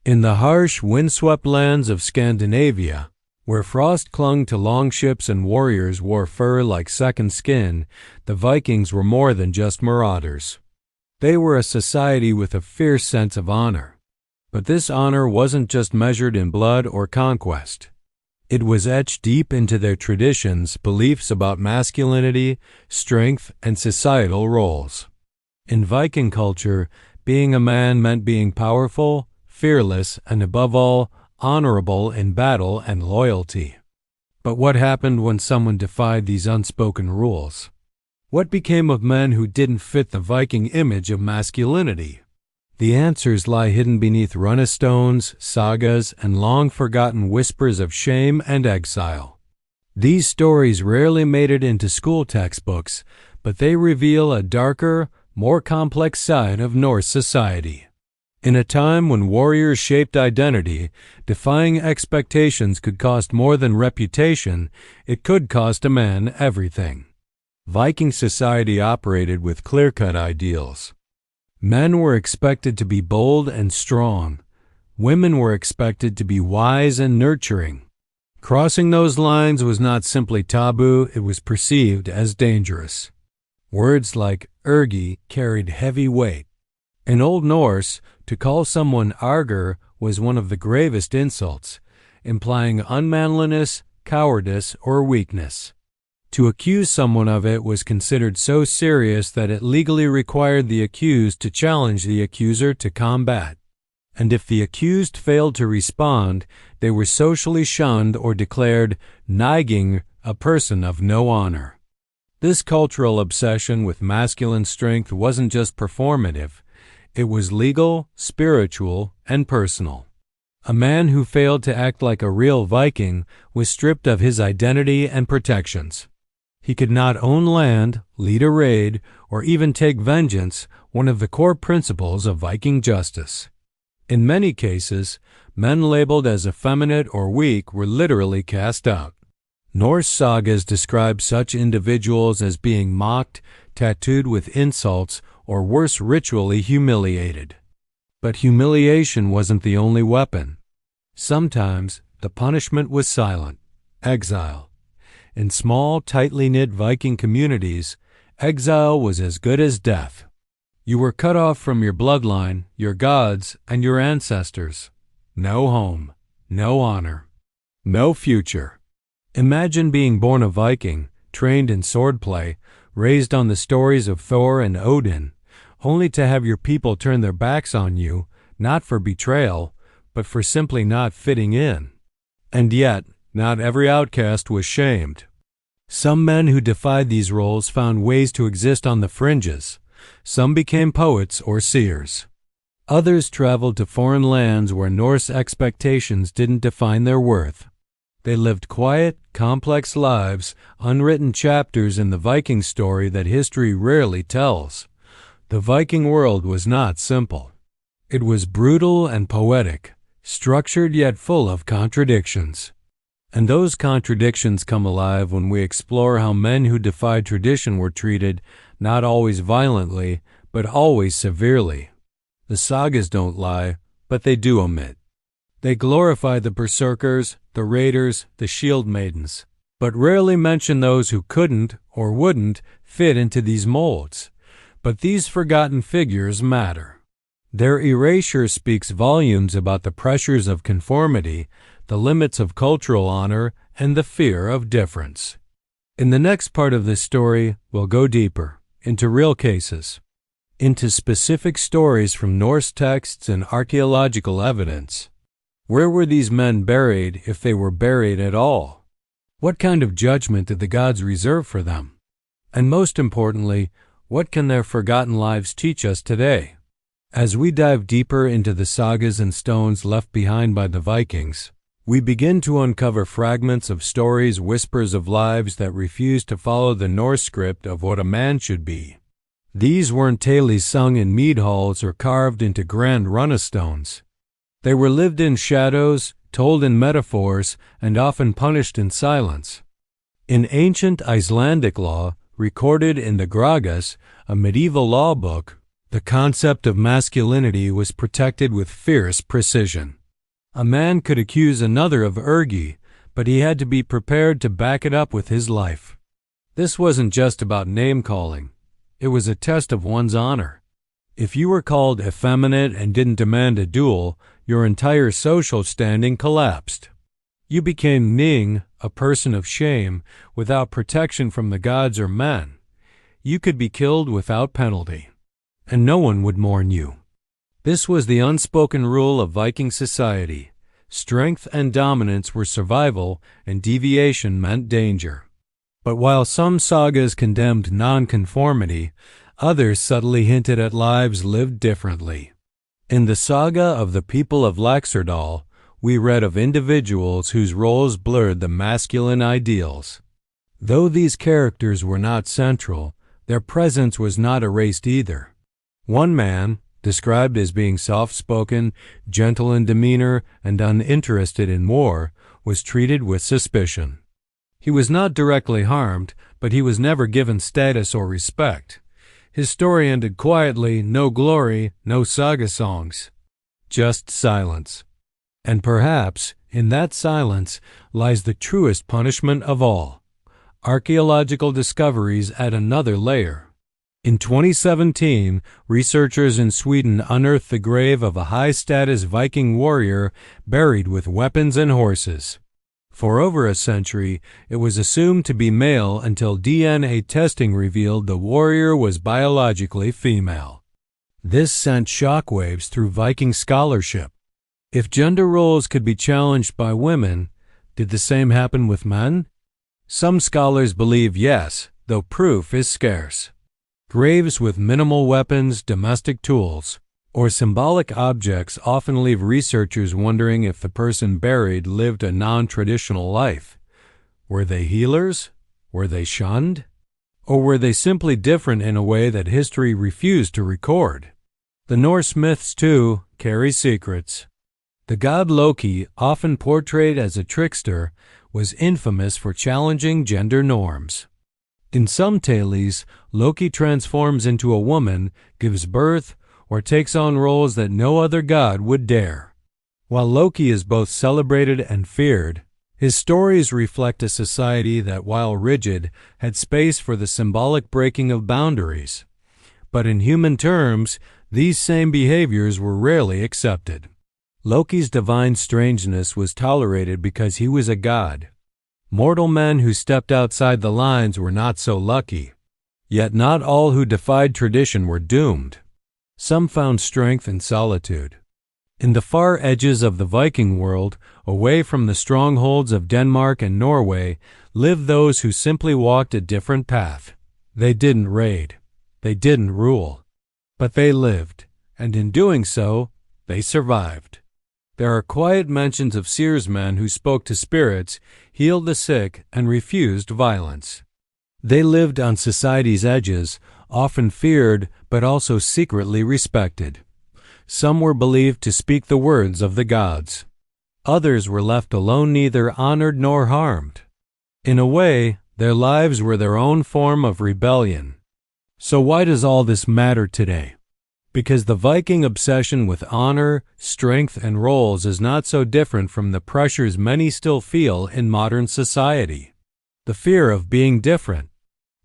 In the harsh, windswept lands of Scandinavia, where frost clung to longships and warriors wore fur like second skin, the Vikings were more than just marauders. They were a society with a fierce sense of honor. But this honor wasn't just measured in blood or conquest. It was etched deep into their traditions, beliefs about masculinity, strength, and societal roles. In Viking culture, being a man meant being powerful, fearless, and above all, honorable in battle and loyalty. But what happened when someone defied these unspoken rules? What became of men who didn't fit the Viking image of masculinity? The answers lie hidden beneath runestones, sagas, and long-forgotten whispers of shame and exile. These stories rarely made it into school textbooks, but they reveal a darker, more complex side of Norse society. In a time when warriors shaped identity, defying expectations could cost more than reputation, it could cost a man everything. Viking society operated with clear-cut ideals. Men were expected to be bold and strong. Women were expected to be wise and nurturing. Crossing those lines was not simply taboo, it was perceived as dangerous. Words like ergi carried heavy weight. In Old Norse, to call someone arger was one of the gravest insults, implying unmanliness, cowardice, or weakness. To accuse someone of it was considered so serious that it legally required the accused to challenge the accuser to combat. And if the accused failed to respond, they were socially shunned or declared niging, a person of no honor. This cultural obsession with masculine strength wasn't just performative. It was legal, spiritual, and personal. A man who failed to act like a real Viking was stripped of his identity and protections. He could not own land, lead a raid, or even take vengeance, one of the core principles of Viking justice. In many cases, men labeled as effeminate or weak were literally cast out. Norse sagas describe such individuals as being mocked, tattooed with insults, or worse, ritually humiliated. But humiliation wasn't the only weapon. Sometimes the punishment was silent, exile. In small, tightly knit Viking communities, exile was as good as death. You were cut off from your bloodline, your gods, and your ancestors. No home, no honor, no future. Imagine being born a Viking, trained in swordplay, raised on the stories of Thor and Odin, only to have your people turn their backs on you, not for betrayal, but for simply not fitting in. And yet, not every outcast was shamed. Some men who defied these roles found ways to exist on the fringes. Some became poets or seers. Others traveled to foreign lands where Norse expectations didn't define their worth. They lived quiet, complex lives, unwritten chapters in the Viking story that history rarely tells. The Viking world was not simple. It was brutal and poetic, structured yet full of contradictions. And those contradictions come alive when we explore how men who defied tradition were treated, not always violently, but always severely. The sagas don't lie, but they do omit. They glorify the berserkers, the raiders, the shield maidens, but rarely mention those who couldn't or wouldn't fit into these molds. But these forgotten figures matter. Their erasure speaks volumes about the pressures of conformity, the limits of cultural honor, and the fear of difference. In the next part of this story, we'll go deeper, into real cases, into specific stories from Norse texts and archaeological evidence. Where were these men buried, if they were buried at all? What kind of judgment did the gods reserve for them? And most importantly, what can their forgotten lives teach us today? As we dive deeper into the sagas and stones left behind by the Vikings, we begin to uncover fragments of stories, whispers of lives that refuse to follow the Norse script of what a man should be. These weren't tales sung in mead halls or carved into grand runestones. They were lived in shadows, told in metaphors, and often punished in silence. In ancient Icelandic law, recorded in the Grágás, a medieval law book, The concept of masculinity was protected with fierce precision. A man could accuse another of ergi, but he had to be prepared to back it up with his life. This wasn't just about name-calling. It was a test of one's honor. If you were called effeminate and didn't demand a duel, your entire social standing collapsed. You became ning, a person of shame, without protection from the gods or men. You could be killed without penalty, and no one would mourn you. This was the unspoken rule of Viking society. Strength and dominance were survival, and deviation meant danger. But while some sagas condemned nonconformity, others subtly hinted at lives lived differently. In the saga of the people of Laxardal, we read of individuals whose roles blurred the masculine ideals. Though these characters were not central, their presence was not erased either. One man, described as being soft-spoken, gentle in demeanor, and uninterested in war, was treated with suspicion. He was not directly harmed, but he was never given status or respect. His story ended quietly, no glory, no saga songs. Just silence. And perhaps, in that silence, lies the truest punishment of all. Archaeological discoveries add another layer. In 2017, researchers in Sweden unearthed the grave of a high-status Viking warrior buried with weapons and horses. For over a century, it was assumed to be male until DNA testing revealed the warrior was biologically female. This sent shockwaves through Viking scholarship. If gender roles could be challenged by women, did the same happen with men? Some scholars believe yes, though proof is scarce. Graves with minimal weapons, domestic tools, or symbolic objects often leave researchers wondering if the person buried lived a non-traditional life. Were they healers? Were they shunned? Or were they simply different in a way that history refused to record? The Norse myths, too, carry secrets. The god Loki, often portrayed as a trickster, was infamous for challenging gender norms. In some tales, Loki transforms into a woman, gives birth, or takes on roles that no other god would dare. While Loki is both celebrated and feared, his stories reflect a society that, while rigid, had space for the symbolic breaking of boundaries. But in human terms, these same behaviors were rarely accepted. Loki's divine strangeness was tolerated because he was a god. Mortal men who stepped outside the lines were not so lucky. Yet not all who defied tradition were doomed. Some found strength in solitude. In the far edges of the Viking world, away from the strongholds of Denmark and Norway, lived those who simply walked a different path. They didn't raid. They didn't rule. But they lived, and in doing so, they survived. There are quiet mentions of seers men who spoke to spirits, healed the sick, and refused violence. They lived on society's edges, often feared but also secretly respected. Some were believed to speak the words of the gods. Others were left alone, neither honored nor harmed. In a way, their lives were their own form of rebellion. So why does all this matter today? Because the Viking obsession with honor, strength, and roles is not so different from the pressures many still feel in modern society. The fear of being different.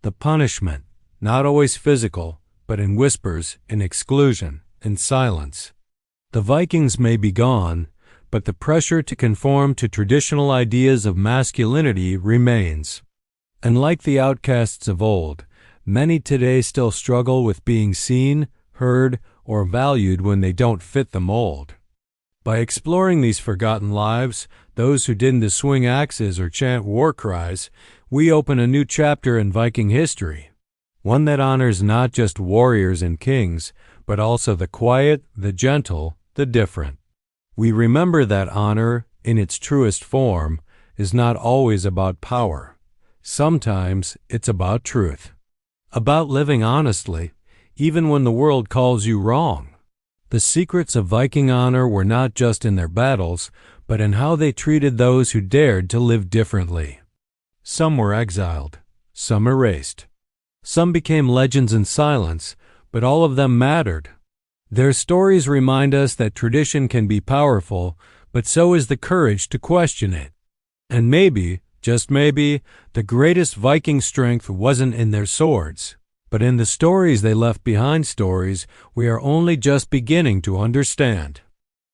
The punishment, not always physical, but in whispers, in exclusion, in silence. The Vikings may be gone, but the pressure to conform to traditional ideas of masculinity remains. And like the outcasts of old, many today still struggle with being seen, heard, or valued when they don't fit the mold. By exploring these forgotten lives, those who didn't swing axes or chant war cries, we open a new chapter in Viking history, one that honors not just warriors and kings, but also the quiet, the gentle, the different. We remember that honor, in its truest form, is not always about power. Sometimes it's about truth, about living honestly, even when the world calls you wrong. The secrets of Viking honor were not just in their battles, but in how they treated those who dared to live differently. Some were exiled, some erased. Some became legends in silence, but all of them mattered. Their stories remind us that tradition can be powerful, but so is the courage to question it. And maybe, just maybe, the greatest Viking strength wasn't in their swords, but in the stories they left behind, stories we are only just beginning to understand.